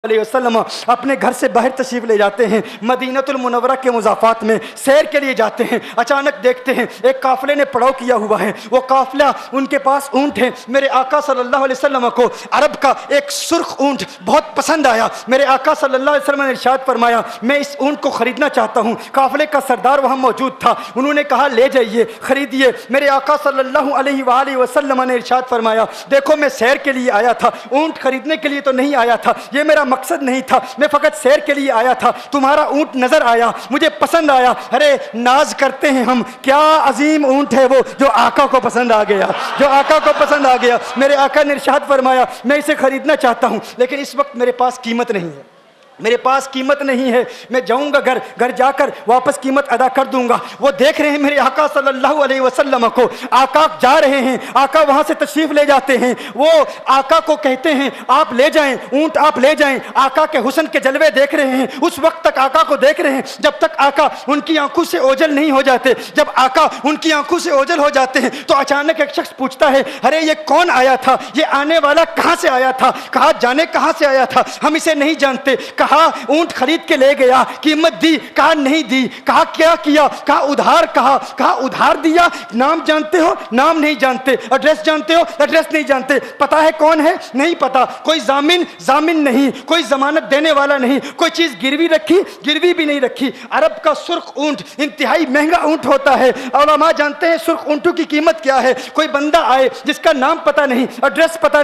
علیہ وسلم اپنے گھر سے باہر تشریف لے جاتے ہیں، مدینہ المنورہ کے مضافات میں سیر کے لیے جاتے ہیں۔ اچانک دیکھتے ہیں ایک قافلے نے پڑاؤ کیا ہوا ہے، وہ قافلہ ان کے پاس اونٹ ہے۔ میرے آقا صلی اللہ علیہ وسلم کو عرب کا ایک سرخ اونٹ بہت پسند آیا۔ میرے آقا صلی اللہ علیہ وسلم نے ارشاد فرمایا میں اس اونٹ کو خریدنا چاہتا ہوں۔ قافلے کا سردار وہاں موجود تھا، انہوں نے کہا لے جائیے، خریدیے۔ میرے آقا صلی اللہ علیہ وآلہ وسلم نے ارشاد فرمایا دیکھو میں سیر کے لیے آیا تھا، اونٹ خریدنے کے لیے تو نہیں آیا تھا، یہ میرا مقصد نہیں تھا، میں فقط سیر کے لیے آیا تھا۔ تمہارا اونٹ نظر آیا، مجھے پسند آیا۔ ارے ناز کرتے ہیں ہم، کیا عظیم اونٹ ہے وہ جو آقا کو پسند آ گیا، جو آقا کو پسند آ گیا۔ میرے آقا نے ارشاد فرمایا میں اسے خریدنا چاہتا ہوں لیکن اس وقت میرے پاس قیمت نہیں ہے، میرے پاس قیمت نہیں ہے، میں جاؤں گا گھر جا کر واپس قیمت ادا کر دوں گا۔ وہ دیکھ رہے ہیں میرے آقا صلی اللہ علیہ وسلم کو، آقا جا رہے ہیں، آقا وہاں سے تشریف لے جاتے ہیں۔ وہ آقا کو کہتے ہیں آپ لے جائیں اونٹ، آپ لے جائیں۔ آقا کے حسن کے جلوے دیکھ رہے ہیں، اس وقت تک آقا کو دیکھ رہے ہیں جب تک آقا ان کی آنکھوں سے اوجھل نہیں ہو جاتے۔ جب آقا ان کی آنکھوں سے اوجھل ہو جاتے ہیں تو اچانک ایک شخص پوچھتا ہے ارے یہ کون آیا تھا، یہ آنے والا کہاں سے آیا تھا؟ کہا جانے کہاں سے آیا تھا، ہم اسے نہیں جانتے۔ کہا اونٹ خرید کے لے گیا، قیمت دی، کہا نہیں دی۔ کہا کیا کیا، کہا ادھار، کہا ادھار دیا۔ نام جانتے ہو، نام نہیں جانتے۔ ایڈریس جانتے ہو، ایڈریس نہیں جانتے۔ پتا ہے کون ہے، نہیں پتا۔ کوئی ضامن نہیں، کوئی ضمانت دینے والا نہیں، کوئی چیز گروی رکھی، گروی بھی نہیں رکھی۔ عرب کا سرخ اونٹ انتہائی مہنگا اونٹ ہوتا ہے، علماء جانتے ہیں سرخ اونٹوں کی قیمت کیا ہے۔ کوئی بندہ آئے جس کا نام پتا نہیں، ایڈریس پتا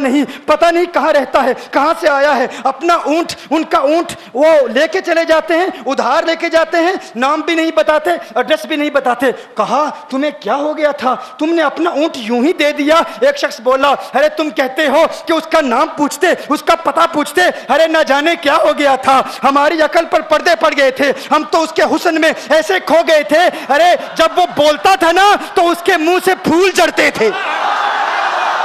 نہیں کہاں رہتا ہے، کہاں سے آیا ہے، اپنا اونٹ، ان کا اونٹ وہ لے کے چلے جاتے ہیں، ادھار لے کے جاتے ہیں، نام بھی نہیں بتاتے، ایڈریس بھی نہیں بتاتے۔ کہا تمہیں کیا ہو گیا تھا، تم نے اپنا اونٹ یوں ہی دے دیا؟ ایک شخص بولا ارے تم کہتے ہو کہ اس کا نام پوچھتے، اس کا پتہ پوچھتے، ارے نہ جانے کیا ہو گیا تھا، ہماری عقل پر پردے پڑ گئے تھے، ہم تو اس کے حسن میں ایسے کھو گئے تھے۔ ارے جب وہ بولتا تھا نا تو اس کے منہ سے پھول جھڑتے تھے،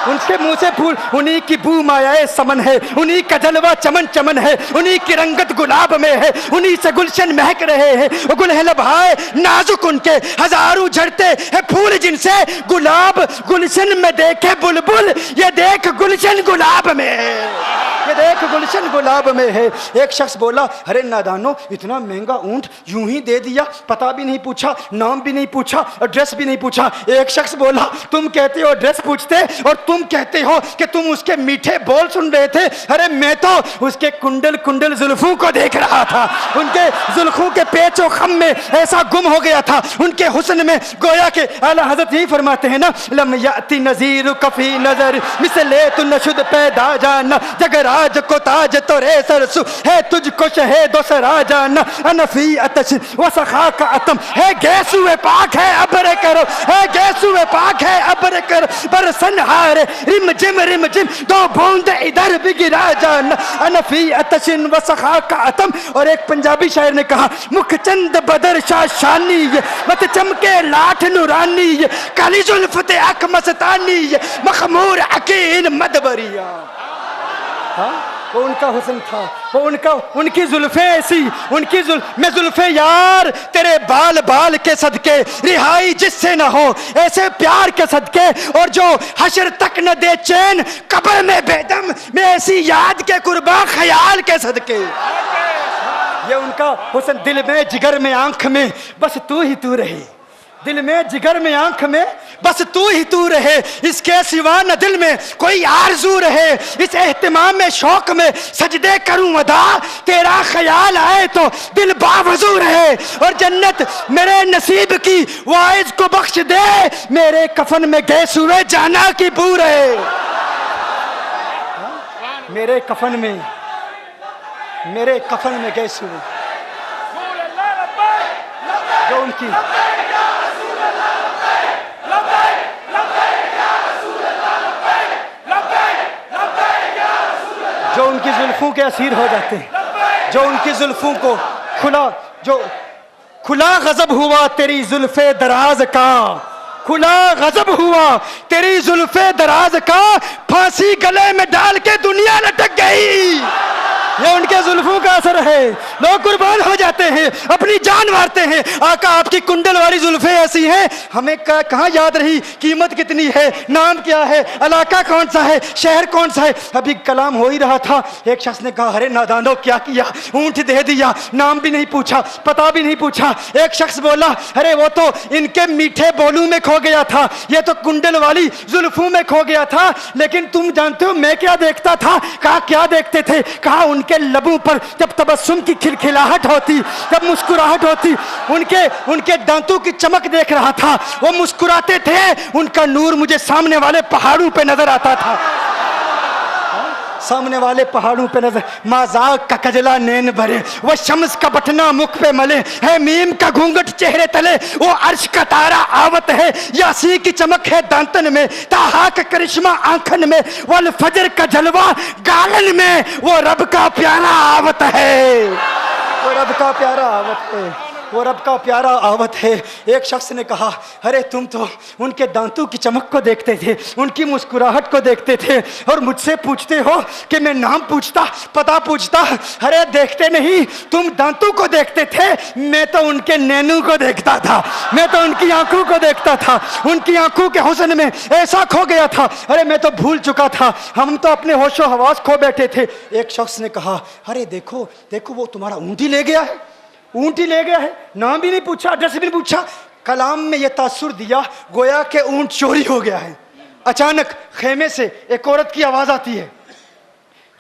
ان کے منہ سے پھول۔ انہی کی بو مایائے سمن ہے، انہی کا جلوہ چمن چمن ہے، انہی کی رنگت گلاب میں ہے، انہی سے گلشن مہک رہے ہیں۔ وہ گل ہے لبھائے نازک ان کے، ہزاروں جھڑتے ہیں پھول جن سے گلاب گلشن میں دیکھے بلبل، یہ دیکھ گلشن گلاب میں ہے، یہ دیکھ گلشن گلاب میں ہے۔ ایک شخص بولا ارے نادانو اتنا مہنگا اونٹ یوں ہی دے دیا، پتہ بھی نہیں پوچھا، نام بھی نہیں پوچھا، ایڈریس بھی نہیں پوچھا۔ ایک شخص بولا تم کہتے ہو ایڈریس پوچھتے اور تم کہتے ہو کہ تم اس کے میٹھے بول سن رہے تھے، ارے میں تو اس کے کنڈل زلفوں کو دیکھ رہا تھا، ان کے زلفوں کے پیچ و خم میں ایسا گم ہو گیا تھا، ان کے حسن میں۔ گویا کہ اعلیٰ حضرت یہی فرماتے ہیں نا لم یاتی نذیر کفی نظر مثلے تو نشد پیدا جانا، جگراج کو تاج تو رے سرسو ہے تجھ کو شہید و سرا جانا، انفی اتش و سخا کا اتم ہے گیسو پاک ہے ابر کرو، ہے گیسو پاک ہے ابر کرو، برسن ہارے رم جم دو بوند ادھر بھی گرا جانا، انفی اتشن و سخا کا اتم۔ اور ایک پنجابی شاعر نے کہا مکھ چند بدر شاہ شانی، مت چمکے لاٹھ نورانی، کالی زلف تے اک مستانی، مخمور عقیل مدبریاں۔ وہ ان کا حسن تھا، وہ ان کی زلفیں ایسی، میں زلفیں یار تیرے بال کے صدقے، رہائی جس سے نہ ہو ایسے پیار کے صدقے، اور جو حشر تک نہ دے چین قبر میں بیدم، میں ایسی یاد کے قرباں خیال کے صدقے۔ یہ ان کا حسن، دل میں جگر میں آنکھ میں بس تو ہی تو رہے، دل میں جگر میں آنکھ میں بس تو ہی تو رہے، اس کے سوا نہ دل میں کوئی آرزو رہے، اس اہتمام میں شوق میں سجدے کروں ادا، تیرا خیال آئے تو دل باوضو رہے، اور جنت میرے نصیب کی واعظ کو بخش دے، میرے کفن میں گیس ہوئے جانا کی بو رہے، میرے کفن میں گیس ہوئے جو ان کی جو ان کی زلفوں کے اسیر ہو جاتے ہیں، جو ان کی زلفوں کو کھلا غضب ہوا تیری زلف دراز کا، کھلا غضب ہوا تیری زلف دراز کا، پھانسی گلے میں ڈال کے دنیا لٹک گئی۔ یہ ان کے जुल्फों का असर है, लोग कुर्बान हो जाते हैं, अपनी जान मारते हैं। आका आपकी कुंडल वाली जुल्फें ऐसी हैं, हमें कहाँ याद रही कीमत कितनी है, नाम क्या है, इलाका कौन सा है, शहर कौन सा है। अभी कलाम हो ही रहा था, एक शख्स ने कहा अरे नादानो क्या किया, ऊंट दे दिया, नाम भी नहीं पूछा, पता भी नहीं पूछा। एक शख्स बोला अरे वो तो इनके मीठे बोलू में खो गया था, ये तो कुंडल वाली जुल्फों में खो गया था। लेकिन तुम जानते हो मैं क्या देखता था? कहा क्या देखते थे? कहा उनके लबों पर जब तबस्सुम की खिलखिलाहट होती, जब मुस्कुराहट होती, उनके दांतों की चमक देख रहा था, वो मुस्कुराते थे, उनका नूर मुझे सामने वाले पहाड़ों पे नजर आता था, सामने वाले पहाड़ों पे नजर। माजाक का कजला नैन भरे, वो शम्स का बटना मुख पे मले, है मीम का घूंघट चेहरे तले, वो अर्श का तारा आवत है, यासी की चमक है दांतन में, ताहा का करिश्मा आंखन में, वल फजर का जलवा गालन में, वो रब का प्यारा आवत है, वो रब का प्यारा आवत है, वो रब का प्यारा आवत है। एक शख्स ने कहा अरे तुम तो उनके दांतों की चमक को देखते थे, उनकी मुस्कुराहट को देखते थे, और मुझसे पूछते हो कि मैं नाम पूछता, पता पूछता। अरे देखते नहीं, तुम दांतों को देखते थे, मैं तो उनके नैनों को देखता था, मैं तो उनकी आंखों को देखता था, उनकी आंखों के हुस्न में ऐसा खो गया था, अरे मैं तो भूल चुका था, हम तो अपने होशो हवास खो बैठे थे। एक शख्स ने कहा अरे देखो देखो वो तुम्हारा ऊँट ही ले गया है, ऊंट ही ले गया है, नाम भी नहीं पूछा, एड्रेस भी नहीं पूछा। कलाम में यह तासुर दिया गोया के ऊंट चोरी हो गया है। अचानक खेमे से एक औरत की आवाज आती है,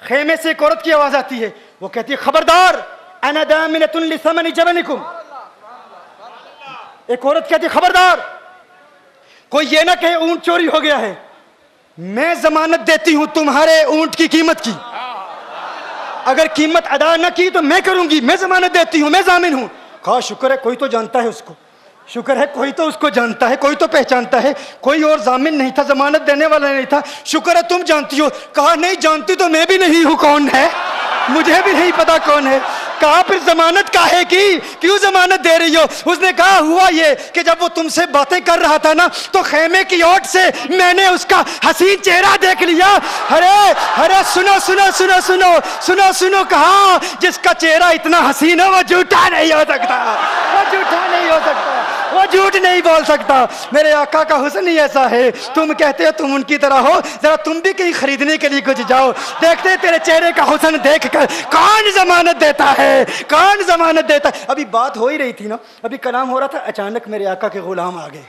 खेमे से एक औरत की आवाज आती है, वो कहती है खबरदार अना दामिनतुन लिसमनि जबनिकुम। एक औरत कहती है खबरदार, कोई ये ना कहे ऊंट चोरी हो गया है, मैं जमानत देती हूं तुम्हारे ऊंट की कीमत की, अगर कीमत अदा न की तो मैं करूंगी, मैं जमानत देती हूं, मैं जामिन हूं। कहा शुक्र है कोई तो जानता है उसको, शुक्र है कोई तो उसको जानता है, कोई तो पहचानता है, कोई और जामिन नहीं था, जमानत देने वाला नहीं था, शुक्र है तुम जानती हो। कहा नहीं जानती तो मैं भी नहीं हूं, कौन है मुझे भी नहीं पता कौन है। कहा फिर जमानत काहे की, क्यों जमानत दे रही हो? उसने कहा हुआ ये कि जब वो तुमसे बातें कर रहा था ना, तो खेमे की ओट से मैंने उसका हसीन चेहरा देख लिया। अरे अरे सुनो सुनो सुनो सुनो सुनो सुनो, कहा जिसका चेहरा इतना हसीन है वो झूठा नहीं हो सकता, वो झूठा नहीं हो सकता, वो झूठ नहीं बोल सकता। मेरे आका का हुस्न ही ऐसा है, तुम कहते हो तुम उनकी तरह हो, जरा तुम भी कहीं खरीदने के लिए कुछ जाओ, देखते तेरे चेहरे का हुस्न देखकर कौन जमानत देता है, कौन जमानत देता है। अभी बात हो ही रही थी ना, अभी कलाम हो रहा था, अचानक मेरे आका के गुलाम आ गए,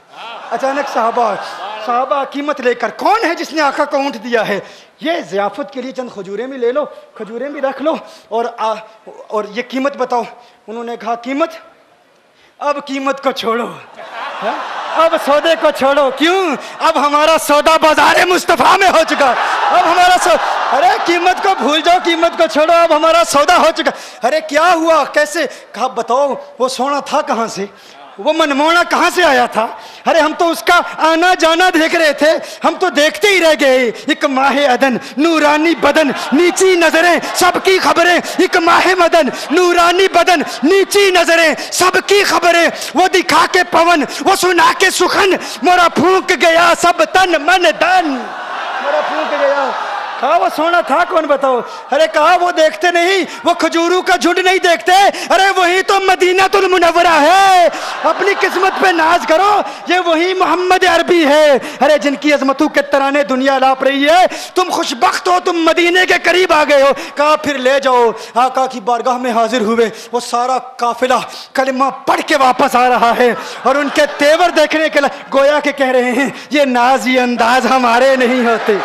अचानक साहबा कीमत लेकर, कौन है जिसने आका को ऊंट दिया है? ये ज़ियाफत के लिए चंद खजूरें भी ले लो, खजूरें भी रख लो, और ये कीमत बताओ। उन्होंने कहा कीमत, अब कीमत को छोड़ो, है? अब सौदे को छोड़ो, क्यों? अब हमारा सौदा बाजार मुस्तफा में हो चुका, अब हमारा अरे कीमत को भूल जाओ, कीमत को छोड़ो, अब हमारा सौदा हो चुका। अरे क्या हुआ, कैसे? कहा बताओ वो सोना था कहाँ से, वो मनमोहना कहाँ से आया था? अरे हम तो उसका आना जाना देख रहे थे, हम तो देखते ही रह गए। एक माहे अदन नूरानी बदन नीची नजरें सबकी खबरें, एक माहे मदन नूरानी बदन नीची नजरें सबकी खबरें, वो दिखा के पवन वो सुना के सुखन, मोरा फूंक गया सब तन मन धन, मोरा फूंक गया। कहा वो सोना था कौन बताओ? अरे कहा वो देखते नहीं, वो खजूरों का झुंड नहीं देखते, अरे वही तो मदीनातुल मुनव्वरा है। अपनी किस्मत पे नाज करो, ये वही मोहम्मद अरबी है, अरे जिनकी अजमतों के तराने दुनिया लाप रही है। तुम खुशबख्त हो, तुम मदीने के करीब आ गए हो। कहा फिर ले जाओ। आका की बारगाह में हाजिर हुए, वो सारा काफिला कलिमा पढ़ के वापस आ रहा है, और उनके तेवर देखने के लिए गोया के कह रहे हैं ये नाज ये अंदाज हमारे नहीं होते,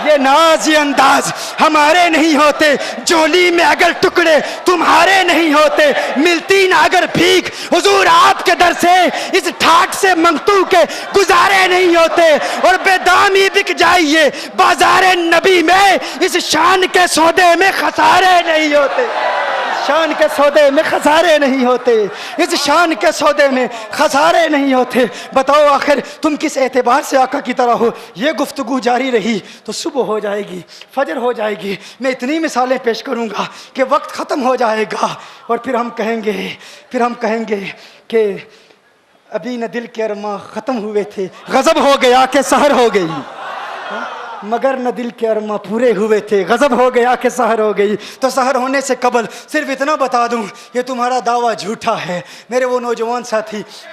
ये नाज ये अंदाज हमारे नहीं होते, जोली में अगर टुकड़े तुम्हारे नहीं होते, मिलती ना अगर भीख हुजूर आपके दर से, इस ठाट से मंगतू के गुजारे नहीं होते, और बेदामी बिक जाइए बाजारे नबी में, इस शान के सौदे में खसारे नहीं होते, शान के सौदे में खसारे नहीं होते, इस शान के सौदे में खसारे नहीं होते। बताओ आखिर तुम किस एतबार से आका की तरह हो? ये गुफ्तगू जारी रही तो सुबह हो जाएगी, फजर हो जाएगी, मैं इतनी मिसालें पेश करूंगा कि वक्त ख़त्म हो जाएगा, और फिर हम कहेंगे कि अभी न दिल के अरमा ख़त्म हुए थे, गज़ब हो गया कि सहर हो गई। مگر نہ دل کے ارماں پورے ہوئے تھے، غضب ہو گیا کہ سحر ہو گئی۔ تو سحر ہونے سے قبل صرف اتنا بتا دوں کہ تمہارا دعویٰ جھوٹا ہے۔ میرے وہ نوجوان ساتھی